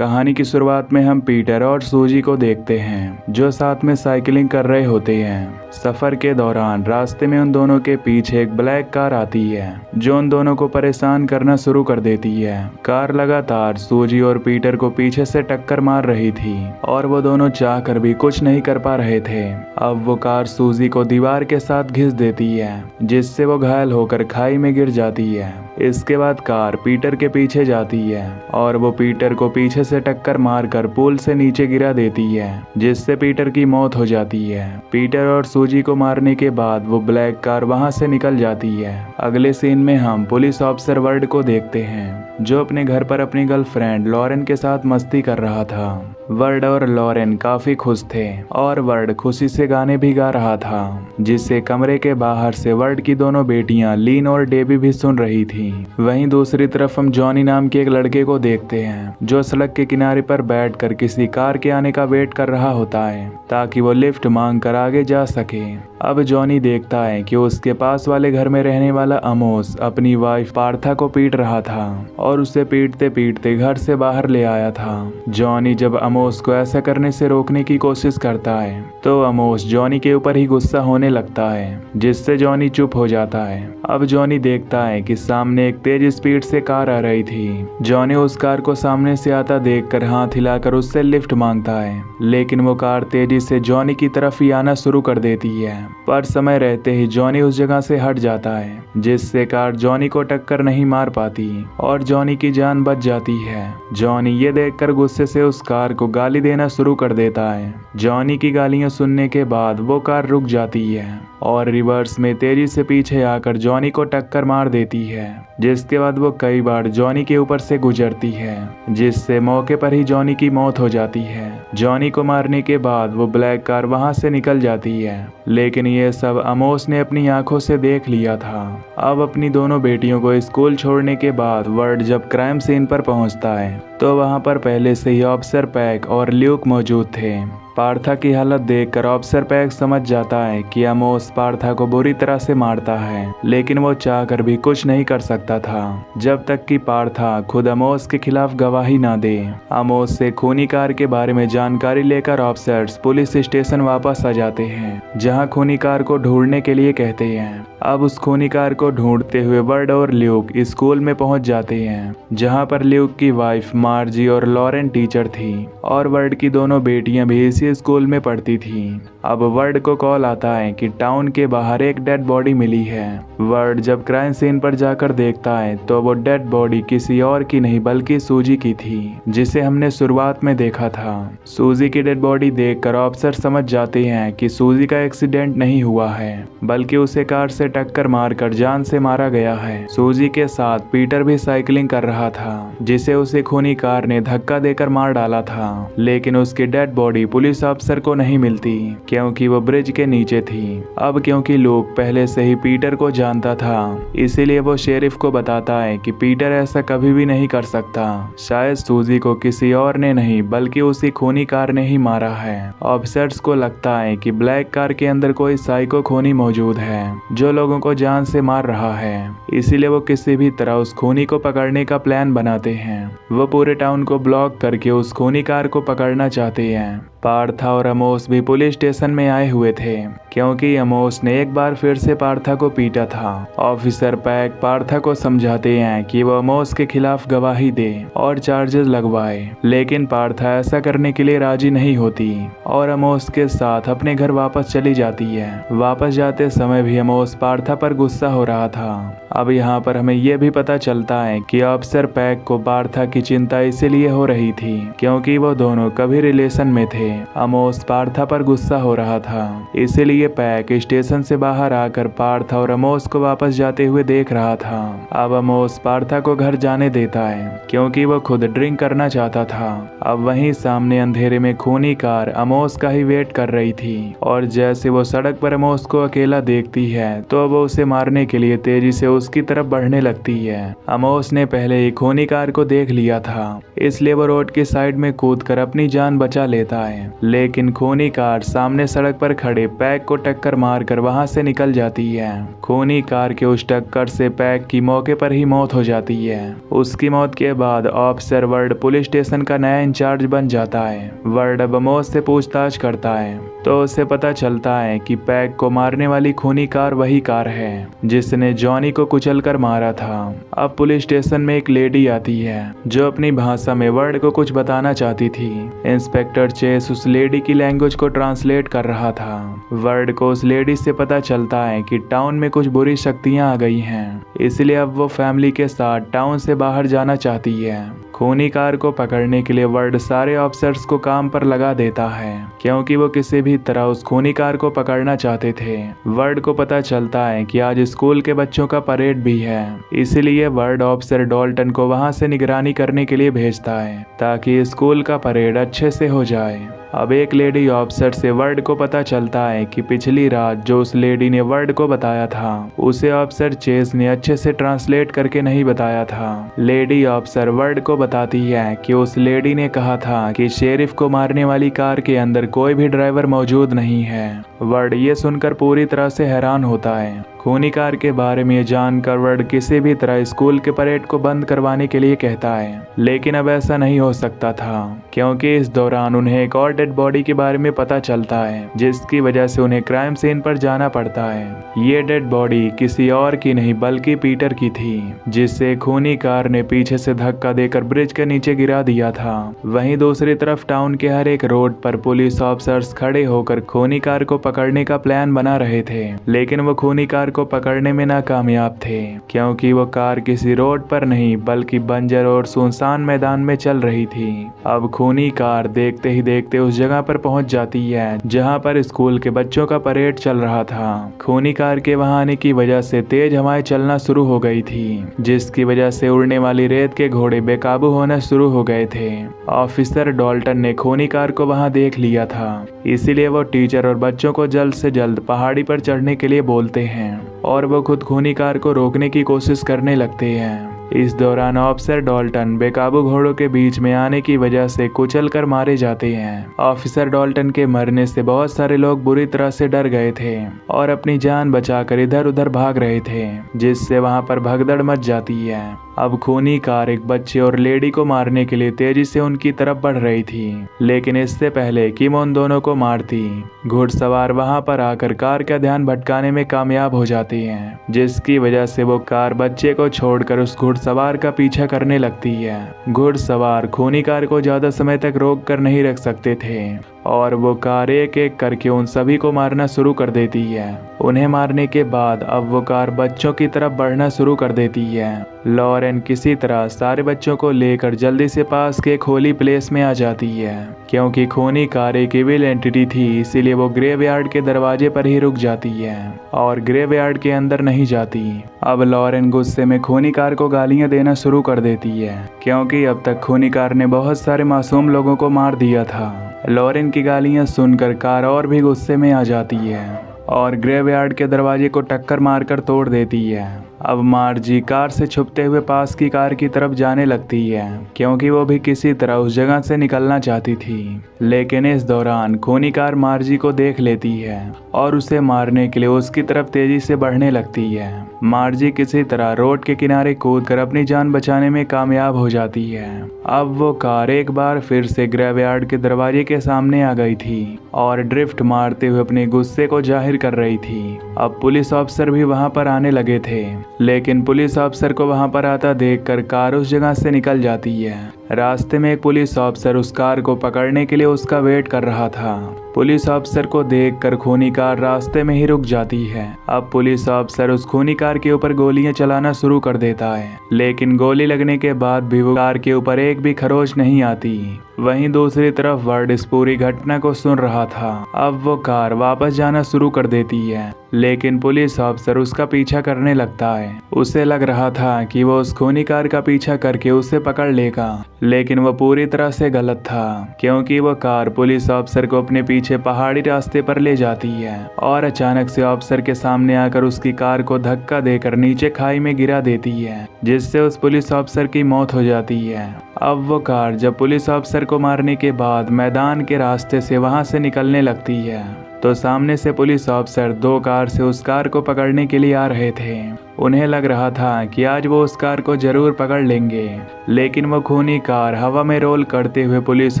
कहानी की शुरुआत में हम पीटर और सूजी को देखते हैं जो साथ में साइकिलिंग कर रहे होते हैं। सफर के दौरान रास्ते में उन दोनों के पीछे एक ब्लैक कार आती है जो उन दोनों को परेशान करना शुरू कर देती है। कार लगातार सूजी और पीटर को पीछे से टक्कर मार रही थी और वो दोनों चाहकर भी कुछ नहीं कर पा रहे थे। अब वो कार सूजी को दीवार के साथ घिस देती है जिससे वो घायल होकर खाई में गिर जाती है। इसके बाद कार पीटर के पीछे जाती है और वो पीटर को पीछे से टक्कर मारकर पुल से नीचे गिरा देती है जिससे पीटर की मौत हो जाती है। पीटर और सूजी को मारने के बाद वो ब्लैक कार वहां से निकल जाती है। अगले सीन में हम पुलिस ऑफिसर वर्ड को देखते हैं जो अपने घर पर अपनी गर्लफ्रेंड लॉरेन के साथ मस्ती कर रहा था। वर्ड और लॉरेन काफी खुश थे और वर्ड खुशी से गाने भी गा रहा था जिससे कमरे के बाहर से वर्ड की दोनों बेटियां लीन और डेबी भी सुन रही थी। वहीं दूसरी तरफ हम जॉनी नाम के एक लड़के को देखते हैं जो सड़क के किनारे पर बैठकर किसी कार के आने का वेट कर रहा होता है ताकि वो लिफ्ट मांग कर आगे जा सके। अब जॉनी देखता है कि उसके पास वाले घर में रहने वाला अमोस अपनी वाइफ पार्था को पीट रहा था और उसे पीटते पीटते घर से बाहर ले आया था। जॉनी जब अमोस को ऐसा करने से रोकने की कोशिश करता है तो अमोस जॉनी के ऊपर ही गुस्सा होने लगता है जिससे जॉनी चुप हो जाता है। अब जॉनी देखता है कि सामने एक तेज स्पीड से कार आ रही थी। जॉनी उस कार को सामने से आता देखकर हाथ हिलाकर उससे लिफ्ट मांगता है लेकिन वो कार तेजी से जॉनी की तरफ ही आना शुरू कर देती है। पर समय रहते ही जॉनी उस जगह से हट जाता है जिससे कार जॉनी को टक्कर नहीं मार पाती और जॉनी की जान बच जाती है। जॉनी ये देखकर गुस्से से उस कार को गाली देना शुरू कर देता है। जॉनी की गालियां सुनने के बाद वो कार रुक जाती है और रिवर्स में तेजी से पीछे आकर जॉनी को टक्कर मार देती है जिसके बाद वो कई बार जॉनी के ऊपर से गुजरती है जिससे मौके पर ही जॉनी की मौत हो जाती है। जॉनी को मारने के बाद वो ब्लैक कार वहां से निकल जाती है लेकिन ये सब अमोस ने अपनी आंखों से देख लिया था। अब अपनी दोनों बेटियों को स्कूल छोड़ने के बाद वर्ड जब क्राइम सीन पर पहुंचता है तो वहां पर पहले से ही ऑफिसर पैक और ल्यूक मौजूद थे। पार्था की हालत देखकर ऑफिसर पैक समझ जाता है कि अमोस पार्था को बुरी तरह से मारता है लेकिन वो चाहकर भी कुछ नहीं कर सकता था जब तक कि पार्था खुद अमोस के खिलाफ गवाही ना दे। अमोस से खूनी कार के बारे में जानकारी लेकर ऑफिसर्स पुलिस स्टेशन वापस आ जाते हैं जहां खूनी कार को ढूंढने के लिए कहते हैं। अब उस खूनी कार को ढूंढते हुए वर्ड और ल्यूक स्कूल में पहुंच जाते हैं जहां पर ल्यूक की वाइफ मार्जी और लॉरेन टीचर थी और वर्ड की दोनों बेटियां भी इसी स्कूल में पढ़ती थी। अब वर्ड को कॉल आता है कि टाउन के बाहर एक डेड बॉडी मिली है। वर्ड जब क्राइम सीन पर जाकर देखता है तो वो डेड बॉडी किसी और की नहीं बल्कि सूजी की थी जिसे हमने शुरुआत में देखा था। सूजी की डेड बॉडी देखकर ऑफिसर समझ जाते हैं कि सूजी का एक्सीडेंट नहीं हुआ है बल्कि उसे कार से टक्कर मारकर जान से मारा गया है। सूजी के साथ पीटर भी साइकिलिंग कर रहा था जिसे उसे खूनी कार ने धक्का देकर मार डाला था लेकिन उसकी डेड बॉडी पुलिस अफसर को नहीं मिलती क्योंकि वो ब्रिज के नीचे थी। अब क्योंकि लोग पहले से ही पीटर को जानता था इसीलिए वो शेरिफ को बताता है कि पीटर ऐसा कभी भी नहीं कर सकता। शायद सूजी को किसी और ने नहीं बल्कि उसी खूनी कार ने ही मारा है। ऑफिसर्स को लगता है कि ब्लैक कार के अंदर कोई साइको खूनी मौजूद है जो लोगों को जान से मार रहा है इसीलिए वो किसी भी तरह उस खूनी को पकड़ने का प्लान बनाते हैं। वो पूरे टाउन को ब्लॉक करके उस खूनी कार को पकड़ना चाहते हैं। पार्था और अमोस भी पुलिस स्टेशन में आए हुए थे क्योंकि अमोस ने एक बार फिर से पार्था को पीटा था। ऑफिसर पैक पार्था को समझाते हैं कि वो अमोस के खिलाफ गवाही दे और चार्जेस लगवाए लेकिन पार्था ऐसा करने के लिए राजी नहीं होती और अमोस के साथ अपने घर वापस चली जाती है। वापस जाते समय भी अमोस पार्था पर गुस्सा हो रहा था। अब यहाँ पर हमें यह भी पता चलता है कि ऑफिसर पैक को पार्था की चिंता इसीलिए हो रही थी क्योंकि वो दोनों कभी रिलेशन में थे। अमोस पार्था पर गुस्सा हो रहा था इसीलिए पैक स्टेशन से बाहर आकर पार्था और अमोस को वापस जाते हुए देख रहा था। अब अमोस पार्था को घर जाने देता है क्योंकि वो खुद ड्रिंक करना चाहता था। अब वहीं सामने अंधेरे में खूनी कार अमोस का ही वेट कर रही थी और जैसे वो सड़क पर अमोस को अकेला देखती है तो वो उसे मारने के लिए तेजी से उसकी तरफ बढ़ने लगती है। अमोस ने पहले ही खूनी कार को देख लिया था इसलिए वो रोड की साइड में कूदकर अपनी जान बचा लेता है लेकिन खूनी कार सामने सड़क पर खड़े पैक को टक्कर मारकर वहां से निकल जाती है। खूनी कार के उस टक्कर से पैक की मौके पर ही मौत हो जाती है। उसकी मौत के बाद ऑफिसर वर्ड पुलिस स्टेशन का नया इंचार्ज बन जाता है। वर्ड अब अमोद से पूछताछ करता है तो उसे पता चलता है कि पैक को मारने वाली खूनी कार वही कार है जिसने जॉनी को कुचलकर मारा था। अब पुलिस स्टेशन में एक लेडी आती है जो अपनी भाषा में वर्ड को कुछ बताना चाहती थी। इंस्पेक्टर चेस उस लेडी की लैंग्वेज को ट्रांसलेट कर रहा था। वर्ड को उस लेडी से पता चलता है कि टाउन में कुछ बुरी शक्तियां आ गई हैं, इसलिए अब वो फैमिली के साथ टाउन से बाहर जाना चाहती है। खूनी कार को पकड़ने के लिए वर्ड सारे ऑफिसर्स को काम पर लगा देता है क्योंकि वो किसी भी तरह उस खूनी कार को पकड़ना चाहते थे। वर्ड को पता चलता है कि आज स्कूल के बच्चों का परेड भी है, इसीलिए वर्ड ऑफिसर डॉल्टन को वहां से निगरानी करने के लिए भेजता है ताकि स्कूल का परेड अच्छे से हो जाए। अब एक लेडी ऑफिसर से वर्ड को पता चलता है कि पिछली रात जो उस लेडी ने वर्ड को बताया था उसे ऑफिसर चेस ने अच्छे से ट्रांसलेट करके नहीं बताया था। लेडी ऑफिसर वर्ड को बताती है कि उस लेडी ने कहा था कि शेरिफ को मारने वाली कार के अंदर कोई भी ड्राइवर मौजूद नहीं है। वर्ड ये सुनकर पूरी तरह से हैरान होता है। खूनी कार के बारे में जानकर वर्ड किसी भी तरह स्कूल के परेड को बंद करवाने के लिए कहता है, लेकिन अब ऐसा नहीं हो सकता था क्योंकि इस दौरान उन्हें एक और डेड बॉडी के बारे में पता चलता है जिसकी वजह से उन्हें क्राइम सीन पर जाना पड़ता है। ये डेड बॉडी किसी और की नहीं बल्कि पीटर की थी जिसे खूनी कार ने पीछे से धक्का देकर ब्रिज के नीचे गिरा दिया था। वहीं दूसरी तरफ टाउन के हर एक रोड पर पुलिस ऑफिसर्स खड़े होकर खूनी कार को पकड़ने का प्लान बना रहे थे, लेकिन वो खूनी कार को पकड़ने में नाकामयाब थे क्योंकि वो कार किसी रोड पर नहीं बल्कि बंजर और सुनसान मैदान में चल रही थी। अब खूनी कार देखते ही देखते उस जगह पर पहुंच जाती है जहां पर स्कूल के बच्चों का परेड चल रहा था। खूनी कार के वहां आने की वजह से तेज हवाएं चलना शुरू हो गई थी जिसकी वजह से उड़ने वाली रेत के घोड़े बेकाबू होना शुरू हो गए थे। ऑफिसर डॉल्टन ने खूनी कार को वहां देख लिया था, इसीलिए वो टीचर और बच्चों को जल्द से जल्द पहाड़ी पर चढ़ने के लिए बोलते हैं और वो खुद खूनी कार को रोकने की कोशिश करने लगते हैं। इस दौरान ऑफिसर डॉल्टन बेकाबू घोड़ों के बीच में आने की वजह से कुचल कर मारे जाते हैं। ऑफिसर डॉल्टन के मरने से बहुत सारे लोग बुरी तरह से डर गए थे और अपनी जान बचाकर इधर उधर भाग रहे थे जिससे वहां पर भगदड़ मच जाती है। अब खूनी कार एक बच्चे और लेडी को मारने के लिए तेजी से उनकी तरफ बढ़ रही थी, लेकिन इससे पहले कि वो उन दोनों को मारती, घुड़सवार वहां पर आकर कार का ध्यान भटकाने में कामयाब हो जाती हैं, जिसकी वजह से वो कार बच्चे को छोड़कर उस घुड़सवार का पीछा करने लगती है। घुड़सवार खूनी कार को ज्यादा समय तक रोक कर नहीं रख सकते थे और वो कार एक एक करके उन सभी को मारना शुरू कर देती है। उन्हें मारने के बाद अब वो कार बच्चों की तरफ बढ़ना शुरू कर देती है। लॉरेन किसी तरह सारे बच्चों को लेकर जल्दी से पास के एक होली प्लेस में आ जाती है। क्योंकि खूनी कार एक इविल एंटिटी थी, इसीलिए वो ग्रेवयार्ड के दरवाजे पर ही रुक जाती है और ग्रेवयार्ड के अंदर नहीं जाती। अब लॉरेन गुस्से में खूनी कार को गालियां देना शुरू कर देती है क्योंकि अब तक खूनी कार ने बहुत सारे मासूम लोगों को मार दिया था। लॉरेन की गालियां सुनकर कार और भी गुस्से में आ जाती है और ग्रेवयार्ड के दरवाजे को टक्कर मारकर तोड़ देती है। अब मार्जी कार से छुपते हुए पास की कार की तरफ जाने लगती है क्योंकि वो भी किसी तरह उस जगह से निकलना चाहती थी, लेकिन इस दौरान खूनी कार मार्जी को देख लेती है और उसे मारने के लिए उसकी तरफ तेजी से बढ़ने लगती है। मार्जी किसी तरह रोड के किनारे कूदकर अपनी जान बचाने में कामयाब हो जाती है। अब वो कार एक बार फिर से ग्रेवयार्ड के दरवाजे के सामने आ गई थी और ड्रिफ्ट मारते हुए अपने गुस्से को जाहिर कर रही थी। अब पुलिस ऑफिसर भी वहां पर आने लगे थे, लेकिन पुलिस ऑफिसर को वहां पर आता देखकर कार उस जगह से निकल जाती है। रास्ते में एक पुलिस ऑफिसर उस कार को पकड़ने के लिए उसका वेट कर रहा था। पुलिस ऑफिसर को देखकर खूनी कार रास्ते में ही रुक जाती है। अब पुलिस ऑफिसर उस खूनी कार के ऊपर गोलियां चलाना शुरू कर देता है, लेकिन गोली लगने के बाद भी वो कार के ऊपर एक भी खरोच नहीं आती। वहीं दूसरी तरफ वर्ड इस पूरी घटना को सुन रहा था। अब वो कार वापस जाना शुरू कर देती है, लेकिन पुलिस ऑफिसर उसका पीछा करने लगता है। उसे लग रहा था कि वो उस खूनी कार का पीछा करके उसे पकड़ लेगा, लेकिन वो पूरी तरह से गलत था क्योंकि वो कार पुलिस ऑफिसर को अपने पीछे पहाड़ी रास्ते पर ले जाती है और अचानक से ऑफिसर के सामने आकर उसकी कार को धक्का देकर नीचे खाई में गिरा देती है, जिससे उस पुलिस ऑफिसर की मौत हो जाती है। अब वो कार जब पुलिस ऑफिसर को मारने के बाद मैदान के रास्ते से वहां से निकलने लगती है, तो सामने से पुलिस ऑफिसर 2 कार से उस कार को पकड़ने के लिए आ रहे थे। उन्हें लग रहा था कि आज वो उस कार को जरूर पकड़ लेंगे, लेकिन वो खूनी कार हवा में रोल करते हुए पुलिस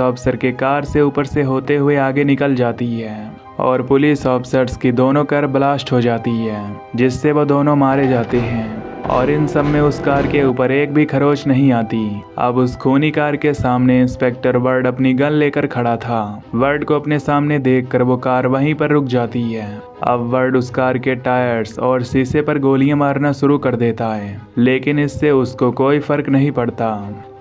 ऑफिसर के कार से ऊपर से होते हुए आगे निकल जाती है और पुलिस ऑफिसर्स की दोनों कार ब्लास्ट हो जाती है, जिससे वो दोनों मारे जाते हैं। और इन सब में उस कार के ऊपर एक भी खरोच नहीं आती। अब उस खूनी कार के सामने इंस्पेक्टर वर्ड अपनी गन लेकर खड़ा था। वर्ड को अपने सामने देखकर वो कार वहीं पर रुक जाती है। अब वर्ड उस कार के टायर्स और शीशे पर गोलियां मारना शुरू कर देता है, लेकिन इससे उसको कोई फर्क नहीं पड़ता।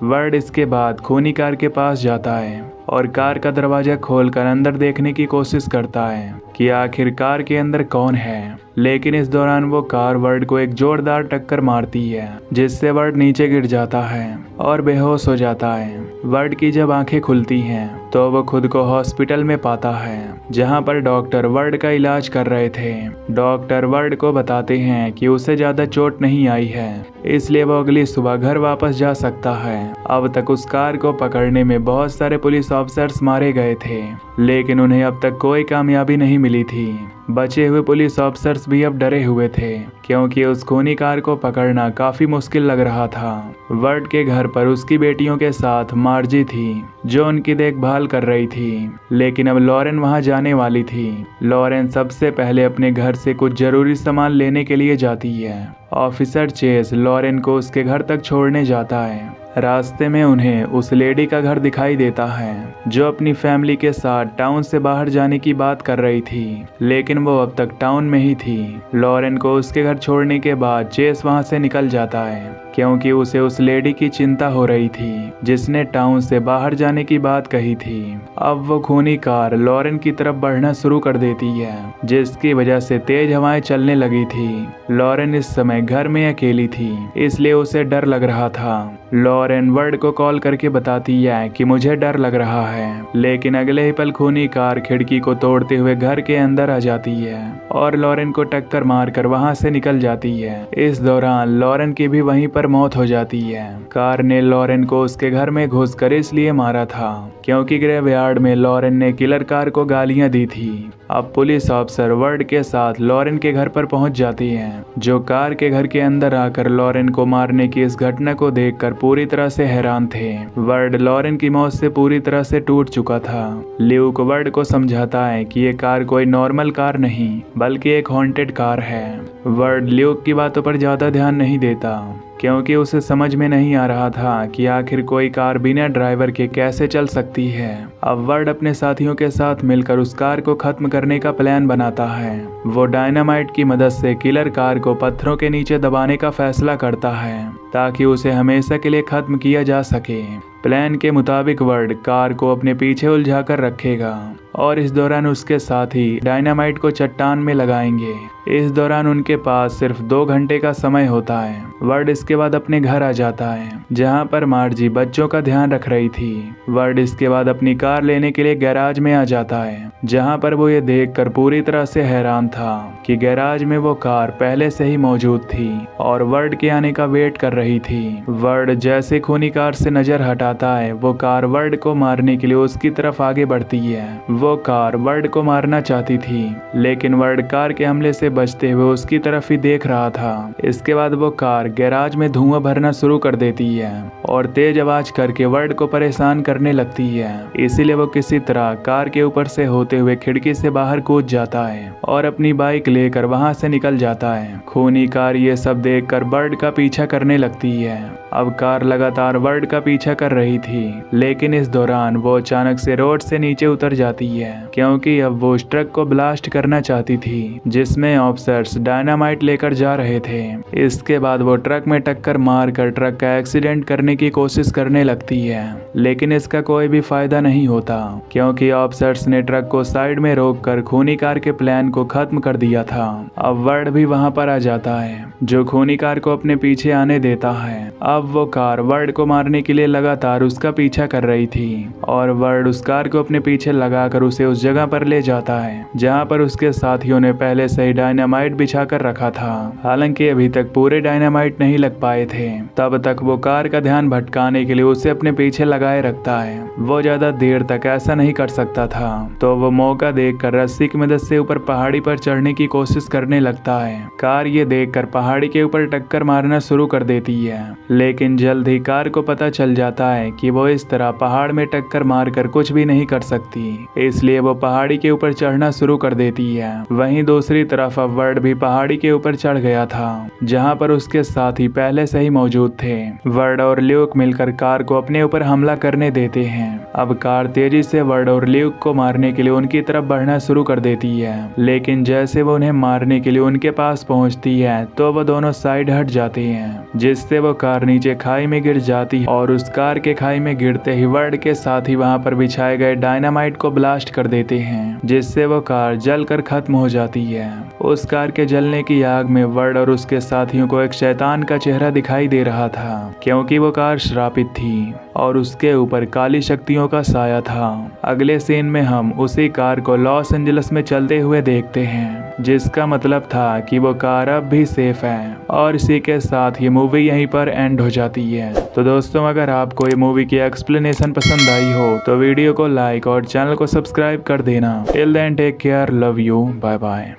वर्ड इसके बाद खूनी कार के पास जाता है और कार का दरवाजा खोलकर अंदर देखने की कोशिश करता है कि आखिर कार के अंदर कौन है, लेकिन इस दौरान वो कार वर्ड को एक जोरदार टक्कर मारती है, जिससे वर्ड नीचे गिर जाता है और बेहोश हो जाता है। वर्ड की जब आंखें खुलती हैं तो वो खुद को हॉस्पिटल में पाता है, जहां पर डॉक्टर वर्ड का इलाज कर रहे थे। डॉक्टर वर्ड को बताते हैं कि उसे ज्यादा चोट नहीं आई है, इसलिए वो अगली सुबह घर वापस जा सकता है। अब तक उस कार को पकड़ने में बहुत सारे पुलिस ऑफिसर्स मारे गए थे, लेकिन उन्हें अब तक कोई कामयाबी नहीं मिली थी। बचे हुए पुलिस ऑफिसर्स भी अब डरे हुए थे, क्योंकि उस खूनी कार को पकड़ना काफी मुश्किल लग रहा था। वर्ड के घर पर उसकी बेटियों के साथ मार्जी थी, जो उनकी देखभाल कर रही थी, लेकिन अब लॉरेन वहां जाने वाली थी। लॉरेन सबसे पहले अपने घर से कुछ जरूरी सामान लेने के लिए जाती है। ऑफिसर चेस लॉरेन को उसके घर तक छोड़ने जाता है। रास्ते में उन्हें उस लेडी का घर दिखाई देता है, जो अपनी फैमिली के साथ टाउन से बाहर जाने की बात कर रही थी, लेकिन वो अब तक टाउन में ही थी। लॉरेन को उसके घर छोड़ने के बाद चेस वहां से निकल जाता है, क्योंकि उसे उस लेडी की चिंता हो रही थी, जिसने टाउन से बाहर जाने की बात कही थी। अब वो खूनी कार लॉरेन की तरफ बढ़ना शुरू कर देती है, जिसकी वजह से तेज हवाएं चलने लगी थी। लॉरेन इस समय घर में अकेली थी, इसलिए उसे डर लग रहा था। लॉरेन वर्ड को कॉल करके बताती है कि मुझे डर लग रहा है, लेकिन अगले ही पल खूनी कार खिड़की को तोड़ते हुए घर के अंदर आ जाती है और लॉरेन को टक्कर मारकर वहां से निकल जाती है। इस दौरान लॉरेन की भी वहीं पर मौत हो जाती है। कार ने लॉरेन को उसके घर में घुसकर इसलिए मारा था क्योंकि ग्रेवयार्ड में लॉरेन ने किलर कार को गालियां दी थी। अब पुलिस ऑफिसर वर्ड के साथ लॉरेन के घर पर पहुंच जाती हैं, जो कार के घर के अंदर आकर लॉरेन को मारने की इस घटना को देखकर पूरी तरह से हैरान थे। वर्ड लॉरेन की मौत से पूरी तरह से टूट चुका था। ल्यूक वर्ड को समझाता है कि ये कार कोई नॉर्मल कार नहीं, बल्कि एक हॉन्टेड कार है। वर्ड ल्यूक की बातों पर ज्यादा ध्यान नहीं देता, क्योंकि उसे समझ में नहीं आ रहा था कि आखिर कोई कार बिना ड्राइवर के कैसे चल सकती है। अब वर्ड अपने साथियों के साथ मिलकर उस कार को खत्म करने का प्लान बनाता है। वो डायनामाइट की मदद से किलर कार को पत्थरों के नीचे दबाने का फैसला करता है, ताकि उसे हमेशा के लिए खत्म किया जा सके। प्लान के मुताबिक वर्ड कार को अपने पीछे उलझाकर रखेगा और इस दौरान उसके साथी डायनामाइट को चट्टान में लगाएंगे। इस दौरान उनके पास सिर्फ 2 घंटे का समय होता है। वर्ड इसके बाद अपने घर आ जाता है, जहां पर मार्जी बच्चों का ध्यान रख रही थी। वर्ड इसके बाद अपनी कार लेने के लिए गैराज में आ जाता है, जहां पर वो ये देखकर पूरी तरह से हैरान था कि गैराज में वो कार पहले से ही मौजूद थी और वर्ड के आने का वेट कर रही थी। वर्ड जैसे खूनी कार से नजर हटाता है, वो कार वर्ड को मारने के लिए उसकी तरफ आगे बढ़ती है। वो कार वर्ड को मारना चाहती थी, लेकिन वर्ड कार के हमले से बचते हुए उसकी तरफ ही देख रहा था। इसके बाद वो कार गैराज में धुआं भरना शुरू कर देती है और तेज आवाज करके वर्ड को परेशान करने लगती है। इसीलिए वो किसी तरह कार के ऊपर से होते हुए खिड़की से बाहर कूद जाता है और अपनी बाइक लेकर वहां से निकल जाता है। खूनी कार ये सब देखकर वर्ड का पीछा करने लगती है। अब कार लगातार वर्ड का पीछा कर रही थी, लेकिन इस दौरान वो अचानक से रोड से नीचे उतर जाती है, क्योंकि अब वो उस ट्रक को ब्लास्ट करना चाहती थी, जिसमें ऑफिसर्स डायनामाइट लेकर जा रहे थे। इसके बाद वो ट्रक में टक्कर मारकर ट्रक का एक्सीडेंट करने की कोशिश करने लगती है, लेकिन इसका कोई भी फायदा नहीं होता, क्योंकि ऑफिसर्स ने ट्रक को साइड में रोककर खूनी कार के प्लान को खत्म कर दिया था। अब वर्ड भी वहां पर आ जाता है, जो खूनी कार को अपने पीछे आने देता है। अब वो कार वर्ड को मारने के लिए लगातार उसका पीछा कर रही थी और वर्ड उस कार को अपने पीछे लगाकर उसे उस जगह पर ले जाता है, जहां पर उसके साथियों ने पहले से ही डायनामाइट बिछा कर रखा था। हालांकि अभी तक पूरे डायनामाइट नहीं लग पाए थे। तब तक वो कार का ध्यान भटकाने के लिए उसे अपने पीछे लगा लगाए रखता है। वो ज्यादा देर तक ऐसा नहीं कर सकता था, तो वो मौका देखकर रस्सी की मदद से ऊपर पहाड़ी पर चढ़ने की कोशिश करने लगता है। कार ये देखकर पहाड़ी के ऊपर टक्कर मारना शुरू कर देती है, लेकिन जल्द ही कार को पता चल जाता है कि वो इस तरह पहाड़ में टक्कर मारकर कुछ भी नहीं कर सकती, इसलिए वो पहाड़ी के ऊपर चढ़ना शुरू कर देती है। वहीं दूसरी तरफ अब वर्ड भी पहाड़ी के ऊपर चढ़ गया था, जहाँ पर उसके साथी पहले से ही मौजूद थे। वर्ड और ल्यूक मिलकर कार को अपने ऊपर हमला करने देते हैं। अब कार तेजी से वर्ड और ल्यूक को मारने के लिए उनकी तरफ बढ़ना शुरू कर देती है, लेकिन जैसे वो उन्हें मारने के लिए उनके पास पहुंचती है तो वो दोनों साइड हट जाते हैं, जिससे वो कार नीचे खाई में गिर जाती है। और उस कार के खाई में गिरते ही वर्ड के साथ ही वहां पर बिछाए गए डायनामाइट को ब्लास्ट कर देते हैं, जिससे वो कार जलकर खत्म हो जाती है। उस कार के जलने की आग में वर्ड और उसके साथियों को एक शैतान का चेहरा दिखाई दे रहा था, क्योंकि वो कार श्रापित थी और उसके ऊपर काली शक्तियों का साया था। अगले सीन में हम उसी कार को लॉस एंजलिस में चलते हुए देखते हैं, जिसका मतलब था कि वो कार अब भी सेफ है। और इसी के साथ ये मूवी यहीं पर एंड हो जाती है। तो दोस्तों, अगर आपको ये मूवी की एक्सप्लेनेशन पसंद आई हो तो वीडियो को लाइक और चैनल को सब्सक्राइब कर देना। Till then take care, love you, bye bye.